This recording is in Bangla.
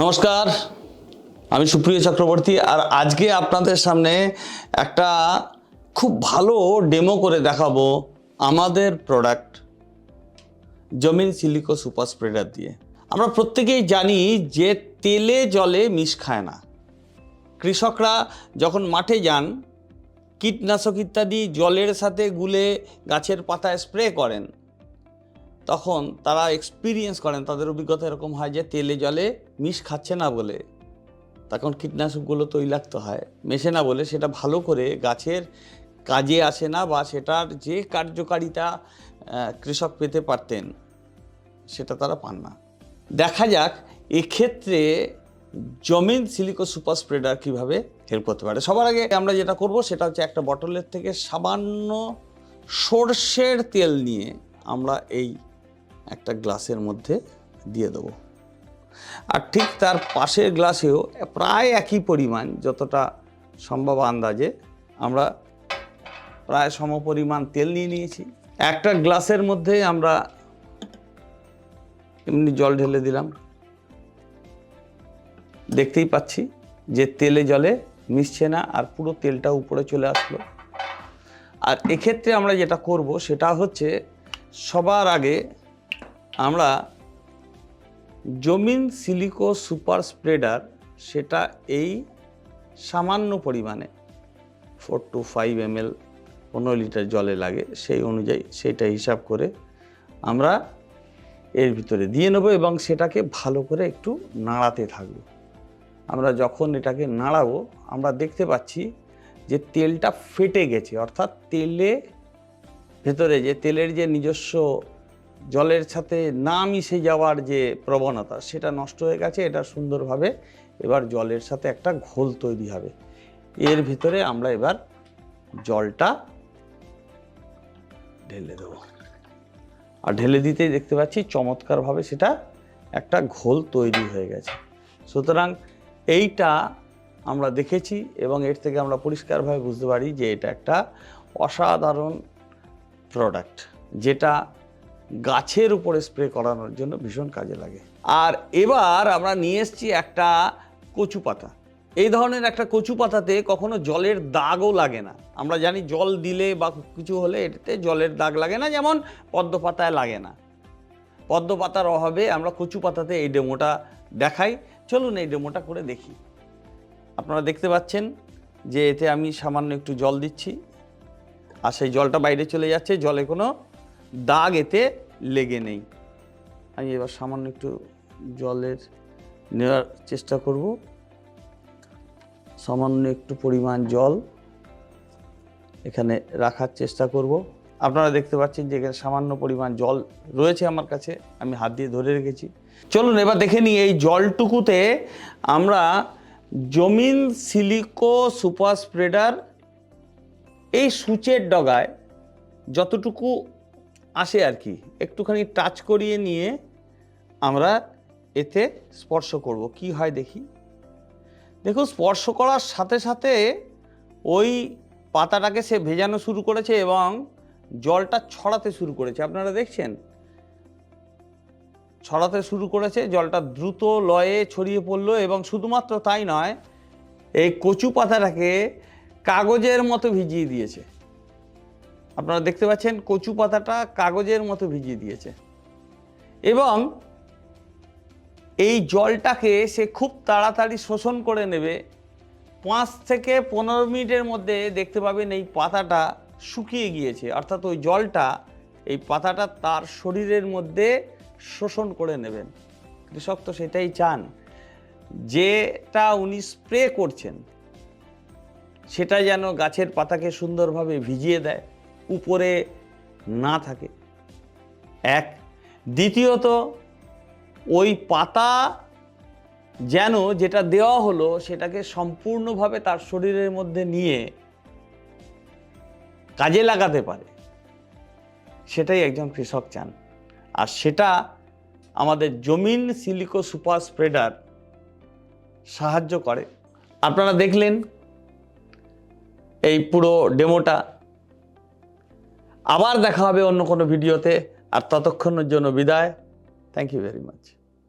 নমস্কার, আমি সুপ্রিয় চক্রবর্তী। আর আজকে আপনাদের সামনে একটা খুব ভালো ডেমো করে দেখাবো আমাদের প্রোডাক্ট জমিন সিলিকো সুপার স্প্রেডার দিয়ে। আমরা প্রত্যেকেই জানি যে তেলে জলে মিশ খায় না। কৃষকরা যখন মাঠে যান, কীটনাশক ইত্যাদি জলের সাথে গুলে গাছের পাতায় স্প্রে করেন, তখন তারা এক্সপিরিয়েন্স করেন, তাদের অভিজ্ঞতা এরকম হয় যে তেলে জলে মিশ খাচ্ছে না বলে, তখন কীটনাশকগুলো তৈলাক্ত হয়, মেশে না বলে সেটা ভালো করে গাছের কাজে আসে না, বা সেটার যে কার্যকারিতা কৃষক পেতে পারতেন সেটা তারা পান না। দেখা যাক এক্ষেত্রে জমিন সিলিকো সুপার স্প্রেডার কীভাবে হেল্প করতে পারে। সবার আগে আমরা যেটা করব সেটা হচ্ছে একটা বটলের থেকে সামান্য সর্ষের তেল নিয়ে আমরা এই একটা গ্লাসের মধ্যে দিয়ে দেবো। আর ঠিক তার পাশের গ্লাসেও প্রায় একই পরিমাণ, যতটা সম্ভব আন্দাজে আমরা প্রায় সমপরিমাণ তেল নিয়ে নিয়েছি। একটা গ্লাসের মধ্যে আমরা এমনি জল ঢেলে দিলাম। দেখতেই পাচ্ছি যে তেলে জলে মিশছে না, আর পুরো তেলটা উপরে চলে আসলো। আর এক্ষেত্রে আমরা যেটা করব সেটা হচ্ছে, সবার আগে আমরা জমিন সিলিকো সুপার স্প্রেডার সেটা এই সামান্য পরিমাণে 4 to 5 ml 15 লিটার জলে লাগে, সেই অনুযায়ী সেটা হিসাব করে আমরা এর ভিতরে দিয়ে নেব এবং সেটাকে ভালো করে একটু নাড়াতে থাকব। আমরা যখন এটাকে নাড়াবো আমরা দেখতে পাচ্ছি যে তেলটা ফেটে গেছে, অর্থাৎ ভেতরে যে তেলের যে নিজস্ব জলের সাথে না মিশে যাওয়ার যে প্রবণতা সেটা নষ্ট হয়ে গেছে। এটা সুন্দরভাবে এবার জলের সাথে একটা ঘোল তৈরি হবে। এর ভিতরে আমরা এবার জলটা ঢেলে দেবো, আর ঢেলে দিতেই দেখতে পাচ্ছি চমৎকারভাবে সেটা একটা ঘোল তৈরি হয়ে গেছে। সুতরাং এইটা আমরা দেখেছি এবং এর থেকে আমরা পরিষ্কারভাবে বুঝতে পারি যে এটা একটা অসাধারণ প্রোডাক্ট, যেটা গাছের উপরে স্প্রে করানোর জন্য ভীষণ কাজে লাগে। আর এবার আমরা নিয়ে এসেছি একটা কচু পাতা। এই ধরনের একটা কচু পাতাতে কখনো জলের দাগও লাগে না। আমরা জানি জল দিলে বা কিছু হলে এটাতে জলের দাগ লাগে না, যেমন পদ্ম পাতায় লাগে না। পদ্ম পাতার অভাবে আমরা কচু পাতাতে এই ডেমোটা দেখাই। চলুন এই ডেমোটা করে দেখি। আপনারা দেখতে পাচ্ছেন যে এতে আমি সামান্য একটু জল দিচ্ছি, আর সেই জলটা বাইরে চলে যাচ্ছে, জলে কোনো দাগ এতে লেগে নেই। আমি এবার সামান্য একটু জলের নেওয়ার চেষ্টা করব। সামান্য একটু পরিমাণ জল এখানে রাখার চেষ্টা করব। আপনারা দেখতে পাচ্ছেন যে এখানে সামান্য পরিমাণ জল রয়েছে আমার কাছে, আমি হাত দিয়ে ধরে রেখেছি। চলুন এবার দেখে নিই এই জলটুকুতে আমরা জমিন সিলিকো সুপার স্প্রেডার এই সূচের ডগায় যতটুকু আসে আর কি, একটুখানি টাচ করিয়ে নিয়ে আমরা এতে স্পর্শ করব। কি হয় দেখি। দেখুন, স্পর্শ করার সাথে সাথে ওই পাতাটাকে সে ভেজানো শুরু করেছে এবং জলটা ছড়াতে শুরু করেছে। আপনারা দেখছেন ছড়াতে শুরু করেছে, জলটা দ্রুত লয়ে ছড়িয়ে পড়লো। এবং শুধুমাত্র তাই নয়, এই কচু পাতাটাকে কাগজের মতো ভিজিয়ে দিয়েছে। আপনারা দেখতে পাচ্ছেন কচু পাতাটা কাগজের মতো ভিজিয়ে দিয়েছে, এবং এই জলটাকে সে খুব তাড়াতাড়ি শোষণ করে নেবে। 5 থেকে 15 মিনিটের মধ্যে দেখতে পাবেন এই পাতাটা শুকিয়ে গিয়েছে, অর্থাৎ ওই জলটা এই পাতাটা তার শরীরের মধ্যে শোষণ করে নেবেন। কৃষক তো সেটাই চান, যেটা উনি স্প্রে করছেন সেটা যেন গাছের পাতাকে সুন্দরভাবে ভিজিয়ে দেয়, উপরে না থাকে। এক, দ্বিতীয়ত ওই পাতা যেন যেটা দেওয়া হলো সেটাকে সম্পূর্ণভাবে তার শরীরের মধ্যে নিয়ে কাজে লাগাতে পারে, সেটাই একজন কৃষক চান। আর সেটা আমাদের জমিন সিলিকো সুপার স্প্রেডার সাহায্য করে। আপনারা দেখলেন এই পুরো ডেমোটা। আবার দেখা হবে অন্য কোনো ভিডিওতে, আর ততক্ষণের জন্য বিদায়। Thank you very much.